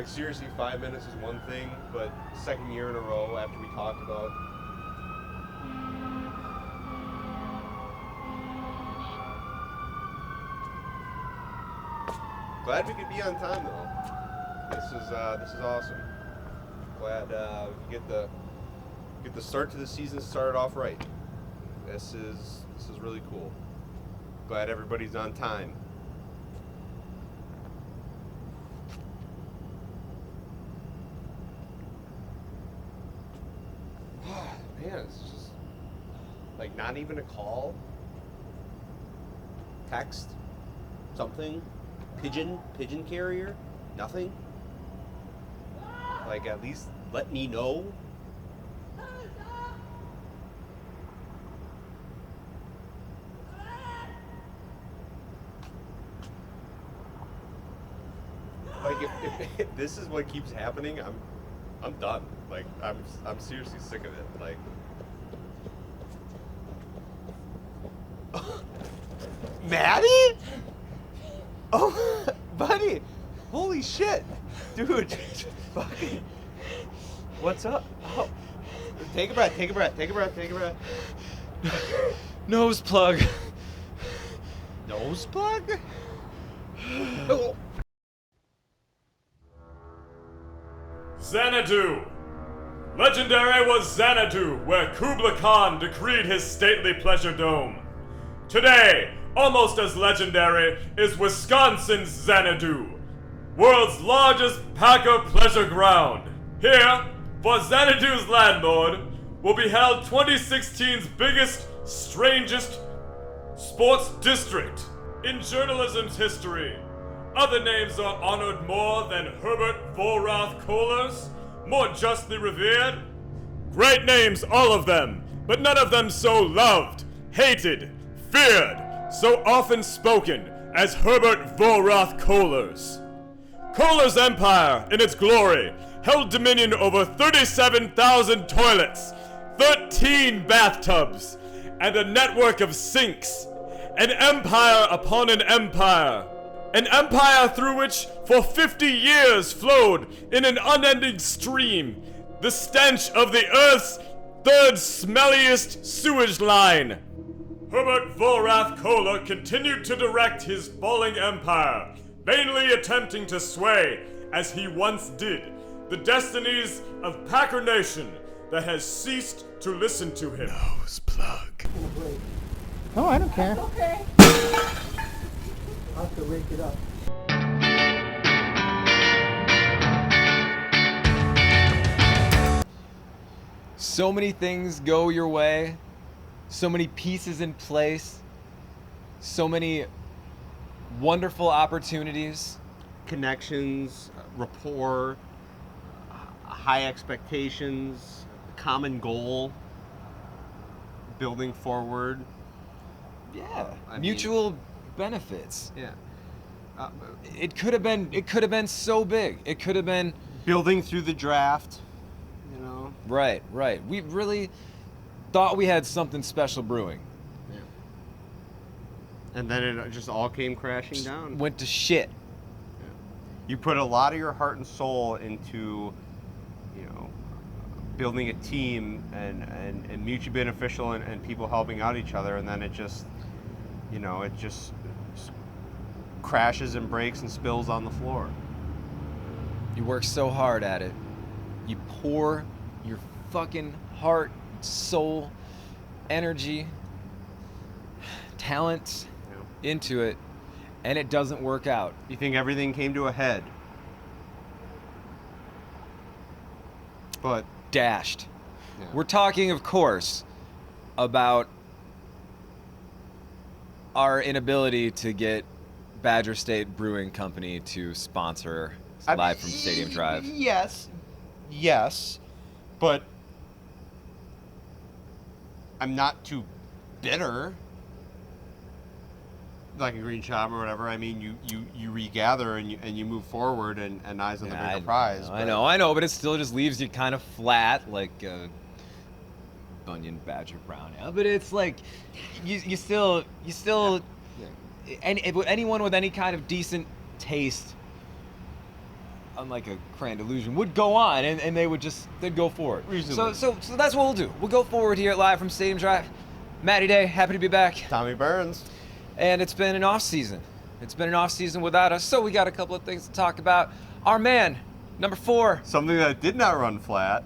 Like, seriously, 5 minutes is one thing, but second year in a row after we talked about... Glad we could be on time, though. This is awesome. Glad we get the start to the season started off right. This is really cool. Glad everybody's on time. Man, it's just like not even a call, text, something, pigeon carrier, nothing. Like, at least let me know. Like, if this is what keeps happening, I'm done. Like, I'm seriously sick of it. Like, Matty? Oh, buddy! Holy shit, dude! Fucking, what's up? Oh. Take a breath. Take a breath. Take a breath. Take a breath. Nose plug. Nose plug? Oh. Xanadu! Legendary was Xanadu, where Kubla Khan decreed his stately pleasure dome. Today, almost as legendary, is Wisconsin's Xanadu, world's largest Packer pleasure ground. Here, for Xanadu's landlord, will be held 2016's biggest, strangest sports district in journalism's history. Other names are honored more than Herbert Vollrath Kohlers, more justly revered. Great names, all of them, but none of them so loved, hated, feared, so often spoken as Herbert Vollrath Kohlers. Kohlers' empire, in its glory, held dominion over 37,000 toilets, 13 bathtubs, and a network of sinks. An empire upon an empire. An empire through which, for 50 years, flowed, in an unending stream, the stench of the Earth's third smelliest sewage line. Herbert Vollrath Kohler continued to direct his falling empire, vainly attempting to sway, as he once did, the destinies of Packer Nation that has ceased to listen to him. Nose plug. No, I don't care. Okay. I'll have to rake it up. So many things go your way, so many pieces in place, so many wonderful opportunities. Connections, rapport, high expectations, common goal, building forward. Yeah, I mean- mutual benefits. Yeah. It could have been so big. It could have been Building through the draft, you know. right. We really thought we had something special brewing. Yeah. And then it just all came crashing down. Went to shit. You put a lot of your heart and soul into, you know, building a team and mutually beneficial and people helping out each other, and then it just, you know, it just crashes and breaks and spills on the floor. You work so hard at it. You pour your fucking heart, soul, energy, talent into it, and it doesn't work out. You think everything came to a head. But Dashed. yeah. We're talking, of course, about our inability to get Badger State Brewing Company to sponsor live from Stadium Drive. Yes, but I'm not too bitter. Like a green shop or whatever. I mean, you regather and you move forward and eyes on the bigger prize. I know, but it still just leaves you kind of flat, like Bunyan Badger Brown. Yeah, but it's like you still. Yeah. Anyone with any kind of decent taste unlike a Grand Illusion, would go on, and they'd go forward. Reasonably. So that's what we'll do. We'll go forward here live from Stadium Drive. Matty Day, happy to be back. Tommy Burns. And it's been an off season. It's been an off season without us, so we got a couple of things to talk about. Our man, number 4. Something that did not run flat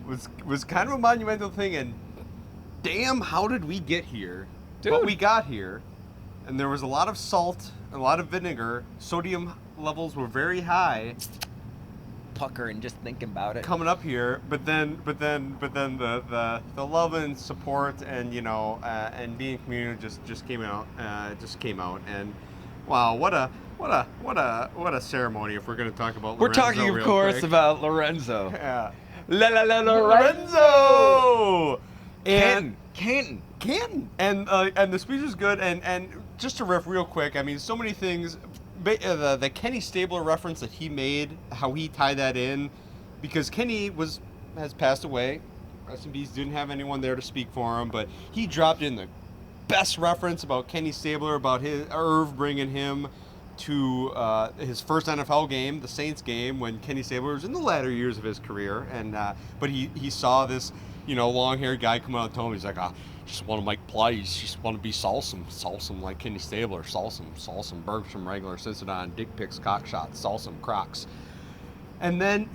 was kind of a monumental thing, and damn, how did we get here? Dude. But we got here, and there was a lot of salt, a lot of vinegar. Sodium levels were very high Puckering just thinking about it. coming up here. But then the love and support and and being community just came out. And wow, what a ceremony! If we're gonna talk about We're Lorenzo talking, of real course, quick. about Lorenzo. Yeah. Lorenzo! And Canton. and the speech was good, and just to riff real quick, I mean, so many things. The Kenny Stabler reference that he made, how he tied that in, because Kenny has passed away. Rest in peace. Didn't have anyone there to speak for him, but he dropped in the best reference about Kenny Stabler, about his Irv bringing him to his first NFL game, the Saints game, when Kenny Stabler was in the latter years of his career, and but he saw this long-haired guy come out and told him, he's like, just want to make plays, just want to be Salsum like Kenny Stabler, Salsum, Bergstrom, regular, Cincinnati, dick pics, cock shots, Salsum, Crocs. And then,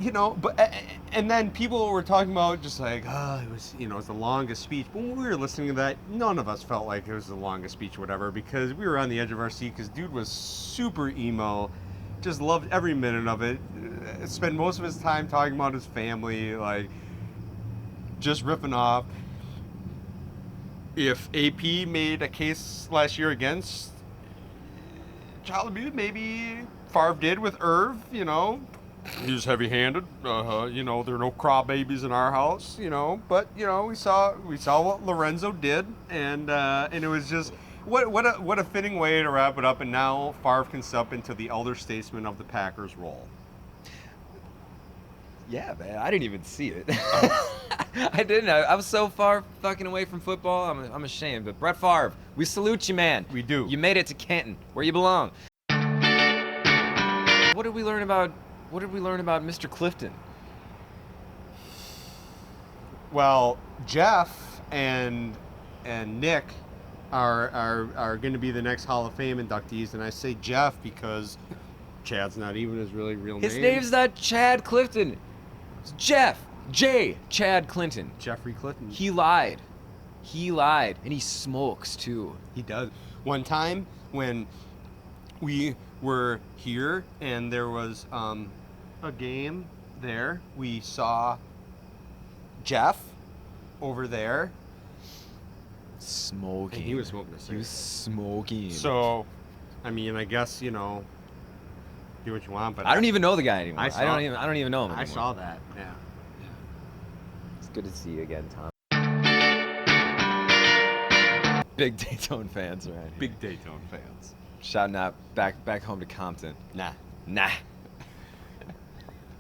and then people were talking about just like, it was, it was the longest speech. But when we were listening to that, none of us felt like it was the longest speech or whatever, because we were on the edge of our seat, because dude was super emo, just loved every minute of it, spent most of his time talking about his family, like, just ripping off. If AP made a case last year against child abuse, maybe Favre did with Irv, He's heavy-handed. There are no crawbabies in our house, But we saw what Lorenzo did, and it was just what a fitting way to wrap it up. And now Favre can step into the elder statesman of the Packers role. Yeah, man, I didn't even see it. I didn't. I was so far fucking away from football. I'm ashamed. But Brett Favre, we salute you, man. We do. You made it to Canton, where you belong. What did we learn about Mr. Clifton? Well, Jeff and Nick are going to be the next Hall of Fame inductees, and I say Jeff because Chad's not even his really real name. His name's not Chad Clifton. It's Jeff. Chad Clinton. Jeffrey Clinton. He lied. And he smokes, too. He does. One time when we were here and there was a game there, we saw Jeff over there. Smoking. And he was smoking a He was cigarette. smoking. So, I mean, I guess, do what you want, but I don't even know the guy anymore. I I don't even know him anymore. I saw that, yeah. It's good to see you again, Tom. Big Daytona fans around here. Big Daytona fans. Shouting out back home to Compton. Nah.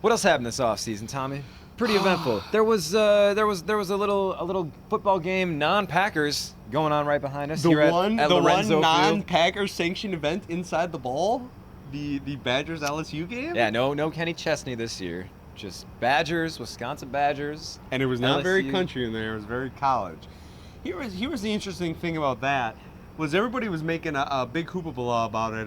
What else happened this offseason, Tommy? Pretty eventful. There was a little football game, non-Packers, going on right behind us. The here one at Lorenzo Field. non-Packers sanctioned event inside the ball, the Badgers LSU game. Yeah, no Kenny Chesney this year. Just Badgers, Wisconsin Badgers. And it was not very LSU. country in there. It was very college. Here was the interesting thing about that was everybody was making a big hoopla about it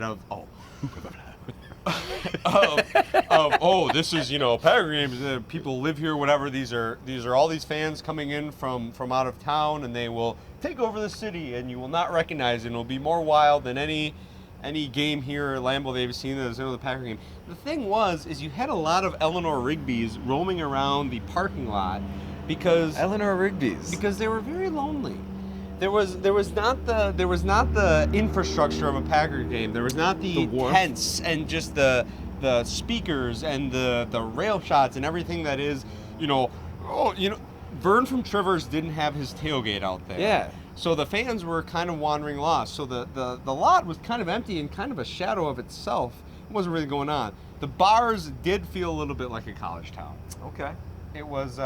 this is Packer games. People live here, whatever. These are all these fans coming in from out of town, and they will take over the city, and you will not recognize it. And it'll be more wild than any game here at Lambeau they've seen that was the Packer game. The thing is you had a lot of Eleanor Rigby's roaming around the parking lot because Eleanor Rigby's. because they were very lonely. There was not the infrastructure of a Packer game. There was not the tents and just the speakers and the rail shots and everything that is, Vern from Trivers didn't have his tailgate out there. Yeah. So the fans were kind of wandering lost. So the lot was kind of empty and kind of a shadow of itself. It wasn't really going on. The bars did feel a little bit like a college town. Okay. It was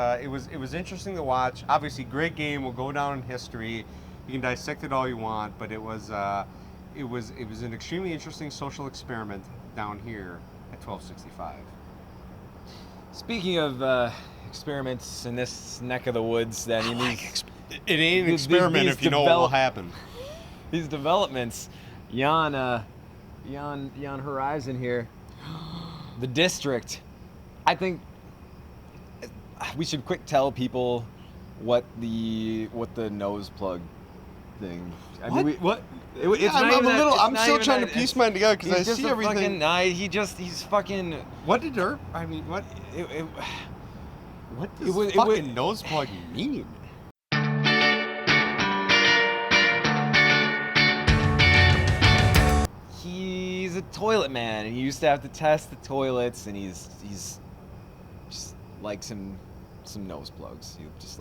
interesting to watch. Obviously, great game. Will go down in history. You can dissect it all you want, but it was an extremely interesting social experiment down here at 1265. Speaking of experiments in this neck of the woods, then It ain't an experiment if you know what will happen. These developments, yon horizon here, the district. I think we should quick tell people what the nose plug thing. I mean, What? It's not even that- it's I'm not still even trying that- to piece it's- mine together because I he's just see a everything. He's fucking. What did her? I mean, what? It, What It does was- it fucking was- nose plug mean? he's a toilet man, and he used to have to test the toilets, and he's just likes some nose plugs. He just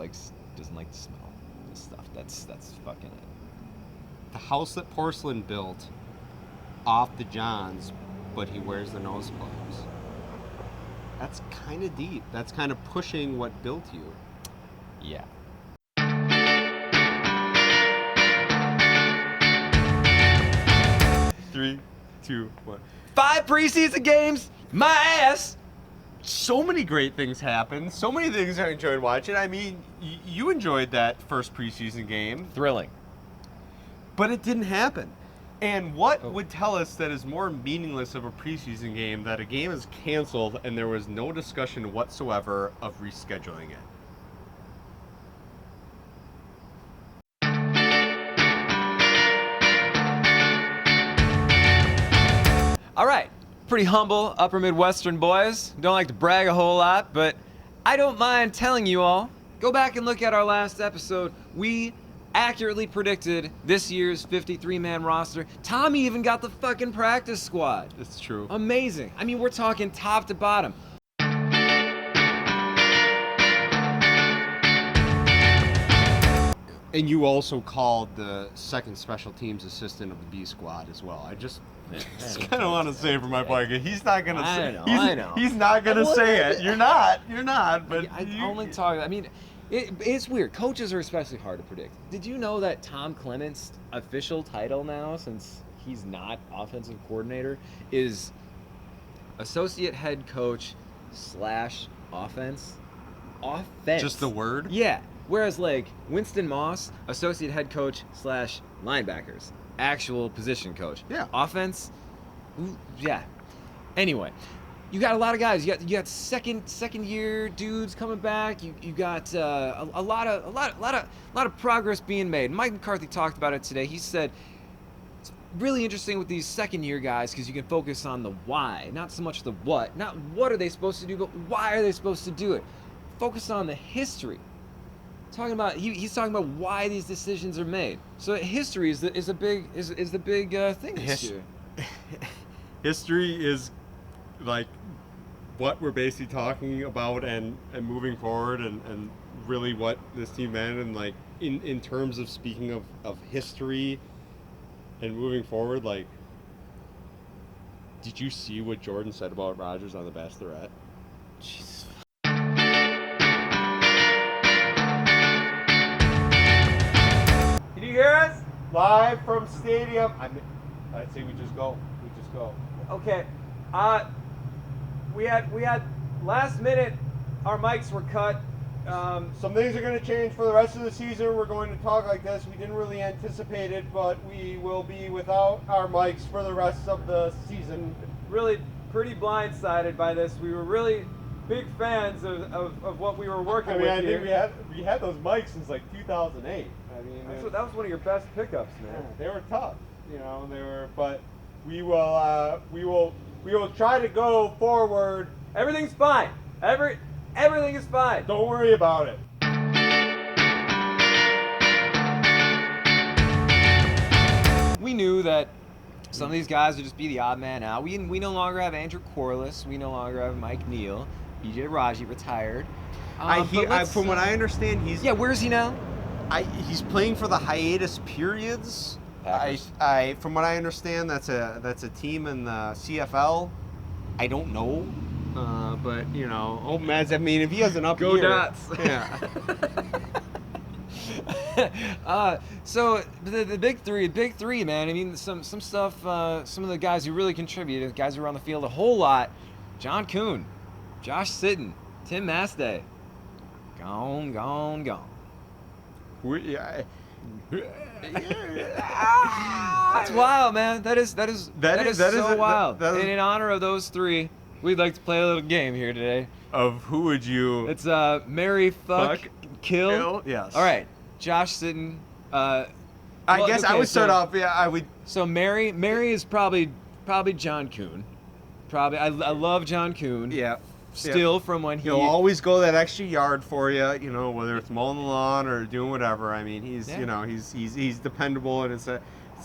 doesn't like the smell and stuff. That's fucking it. The house that Porcelain built off the Johns, but he wears the nose plugs. That's kind of deep. That's kind of pushing what built you. Yeah. Three, 2, 1. 5 preseason games, my ass. So many great things happened. So many things I enjoyed watching. I mean, you enjoyed that first preseason game, Thrilling. but it didn't happen. And what would tell us that is more meaningless of a preseason game that a game is canceled and there was no discussion whatsoever of rescheduling it? All right, pretty humble upper Midwestern boys. Don't like to brag a whole lot, but I don't mind telling you all. Go back and look at our last episode. We accurately predicted this year's 53-man roster. Tommy even got the fucking practice squad. It's true. Amazing. I mean, we're talking top to bottom. And you also called the second special teams assistant of the B squad as well. I just kind of want to say for my pocket, he's not gonna say. I know. He's not gonna say it. You're not. But I only talk. I mean, it's weird. Coaches are especially hard to predict. Did you know that Tom Clement's official title now, since he's not offensive coordinator, is associate head coach / offense? Offense. Just the word. Yeah. Whereas like Winston Moss, associate head coach / linebackers, actual position coach. Yeah. Offense. Ooh, yeah. Anyway, you got a lot of guys. You got second year dudes coming back. You got a lot of progress being made. Mike McCarthy talked about it today. He said it's really interesting with these second year guys because you can focus on the why, not so much the what. Not what are they supposed to do, but why are they supposed to do it. Focus on the history. Talking about he's talking about why these decisions are made. So history is the big thing this year. History is like what we're basically talking about and moving forward and really what this team meant, and like in terms of speaking of history and moving forward, like did you see what Jordan said about Rodgers on The Bachelorette? Jesus. Can you hear us? Live from stadium. I'd say we just go. Okay. We had last minute. Our mics were cut. Some things are going to change for the rest of the season. We're going to talk like this. We didn't really anticipate it, but we will be without our mics for the rest of the season. Really pretty blindsided by this. We were really big fans of what we were working I mean, with I here. think we had those mics since like 2008. I mean, That was one of your best pickups, man. yeah, they were tough, you know. They were, but we will try to go forward. Everything's fine. Everything is fine. Don't worry about it. We knew that some of these guys would just be the odd man out. We no longer have Andrew Corliss. We no longer have Mike Neal. BJ Raji retired. From what I understand, he's where's he now? he's playing for the hiatus periods. Packers. From what I understand, that's a team in the CFL. I don't know, but you know, I mean, if he has an up Go year, Dots. yeah. So the big three, man. I mean, some stuff. Some of the guys who really contributed, guys who were on the field a whole lot. John Kuhn, Josh Sitton, Tim Mastay. Gone. That's wild, man. That is so wild. that is- And in honor of those three, we'd like to play a little game here today. Of who would you? It's marry, fuck, kill. Yes. All right, Josh Sitton. I guess I would start off. Yeah, I would. So Mary is probably John Kuhn. Probably I love John Kuhn. Yeah. Still from when He'll always go that extra yard for you, you know, whether it's mowing the lawn or doing whatever. I mean, he's Yeah. you know he's dependable, and it's the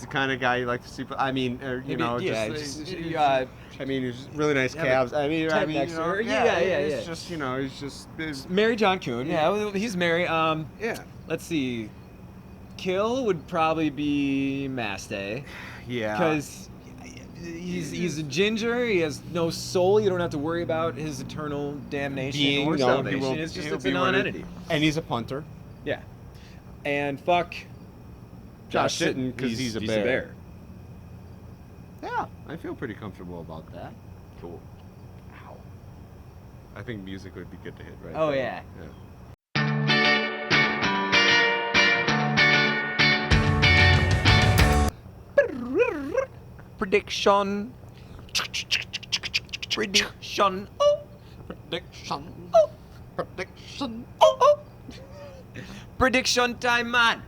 kind of guy you like to see. I mean, you know, I mean, he's really nice calves. I mean, Ted you next know, to her. yeah. Yeah. It's just you know, he's Mary John Kuhn. Yeah, he's Mary. yeah, Let's see. Kill would probably be Mastay. yeah. Because he's a ginger. He has no soul. You don't have to worry about his eternal damnation or salvation. It's just it's a non-entity. And he's a punter. Yeah. And fuck Josh Sitton because he's a bear. bear. Yeah, I feel pretty comfortable about that. Cool. Ow. I think music would be good to hit right Oh, there. yeah. Prediction. Prediction. Oh. Prediction. Oh. Prediction. Oh. Prediction time, man.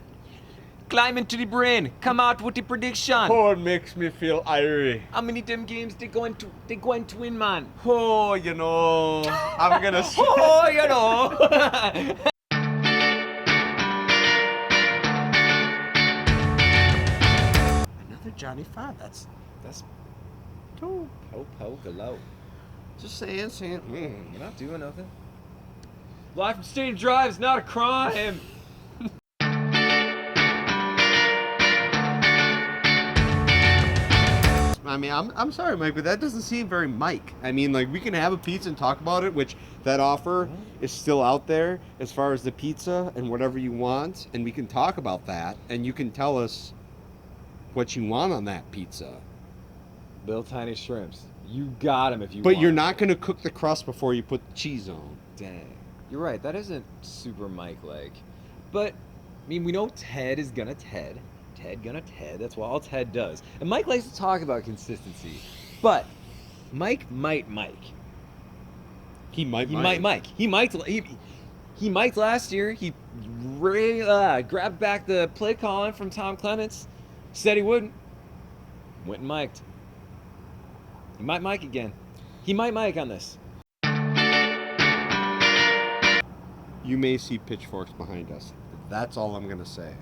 Climb into the brain. Come out with the prediction. Oh, it makes me feel irie. How many them games they going to win, man? Oh, you know, I'm gonna say. Oh, you know. Another Johnny Five. That's Two. Ho, hello. just saying. You're not doing nothing. Life from Stadium Drive is not a crime. I mean, I'm sorry, Mike, but that doesn't seem very Mike. I mean, like, we can have a pizza and talk about it, which that offer is still out there as far as the pizza and whatever you want, and we can talk about that, and you can tell us what you want on that pizza. Little tiny shrimps. You got them if you want. But you're not going to cook the crust before you put the cheese on. Dang. You're right. That isn't super Mike-like. But, I mean, we know Ted is gonna Ted. Ted gonna Ted. That's what all Ted does. And Mike likes to talk about consistency. But Mike might Mike. He might Mike. He mic'd last year. He grabbed back the play calling from Tom Clements. Said he wouldn't. Went and mic'd. He might Mike again. He might Mike on this. You may see pitchforks behind us. That's all I'm going to say.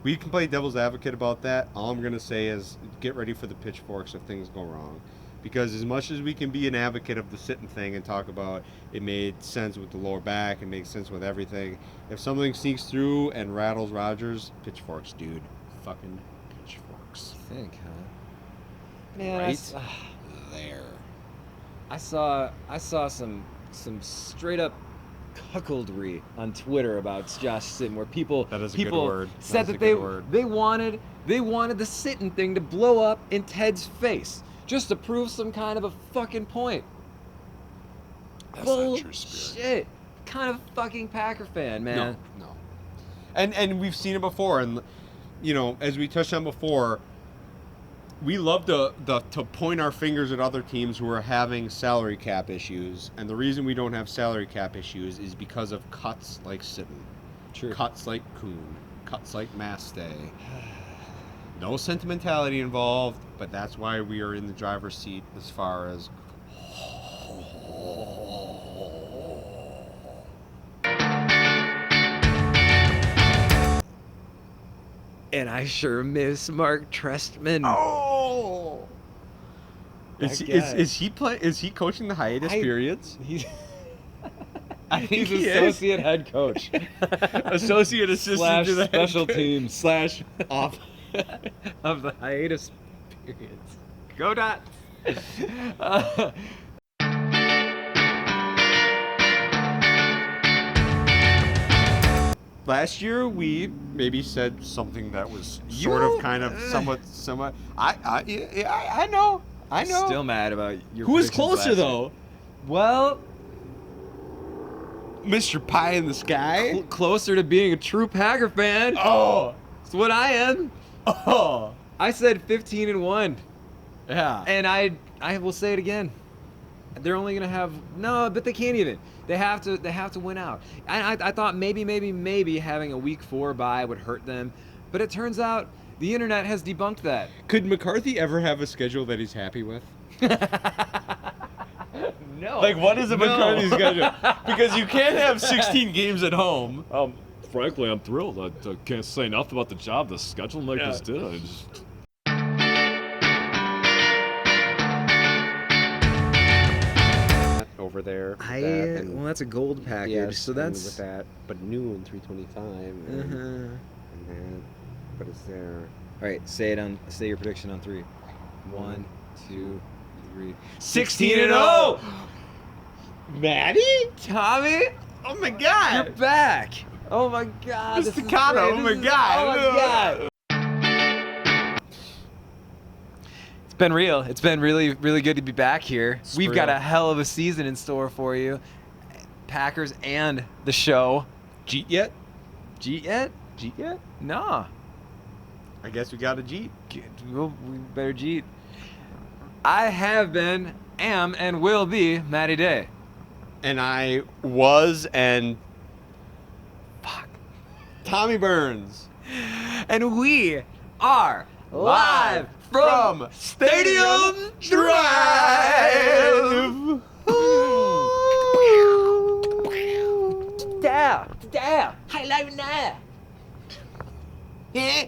We can play devil's advocate about that. All I'm going to say is get ready for the pitchforks if things go wrong. Because as much as we can be an advocate of the sitting thing and talk about it made sense with the lower back, it makes sense with everything, if something sneaks through and rattles Rodgers, pitchforks, dude. Fucking pitchforks. Think, huh? Man, Right there. I saw some straight up cuckoldry on Twitter about Josh Sitton, where people That is a good people word. said That is that a good word. they wanted the Sitton thing to blow up in Ted's face just to prove some kind of a fucking point. That's not true, Spirit. Shit. Kind of fucking Packer fan, man. No. And we've seen it before, and you know, as we touched on before, we love to point our fingers at other teams who are having salary cap issues, and the reason we don't have salary cap issues is because of cuts like Sitton, True. cuts like Kuhn, cuts like Mastay. No sentimentality involved, but that's why we are in the driver's seat as far as. And I sure miss Mark Trestman. Oh! Is That he, guy. is he play? Is he coaching the hiatus periods? He's I think he's he is. associate head coach. Associate assistant Slash to the head special coach. teams. Slash off. of the hiatus periods. Go Dots! last year we maybe said something that was sort of kind of somewhat. I know. Still mad about your. Who was predictions closer last though? year. Well, Mr. Pie in the Sky. closer to being a true Packer fan. Oh. It's what I am. Oh. I said 15-1, Yeah. and I will say it again. They're only gonna have but they can't even. They have to win out. I thought maybe having a week 4 bye would hurt them, but it turns out the internet has debunked that. Could McCarthy ever have a schedule that he's happy with? No. Like, what is a No. McCarthy schedule? Because you can't have 16 games at home. Frankly, I'm thrilled. I can't say enough about the job the schedule makers did. I just over there. Well, that's a gold package, yes, so and that's. with that, but noon 325. And then, but it's there. All right, say your prediction on 3. 1, 2, 3. 16-0. Matty? Tommy, Oh my God! you're back. Oh my God. Mr. this is Cotto, great. oh This my is- God. Oh my God. It's been real. It's been really, really good to be back here. We've got real. a hell of a season in store for you. Packers and the show. Jeet yet? Jeet yet? Jeet yet? Nah. I guess we got a Jeet. We better Jeet. I have been, am, and will be Matty Day. And I was and Tommy Burns. And we are live from Stadium Drive. Down, high life now. Yeah.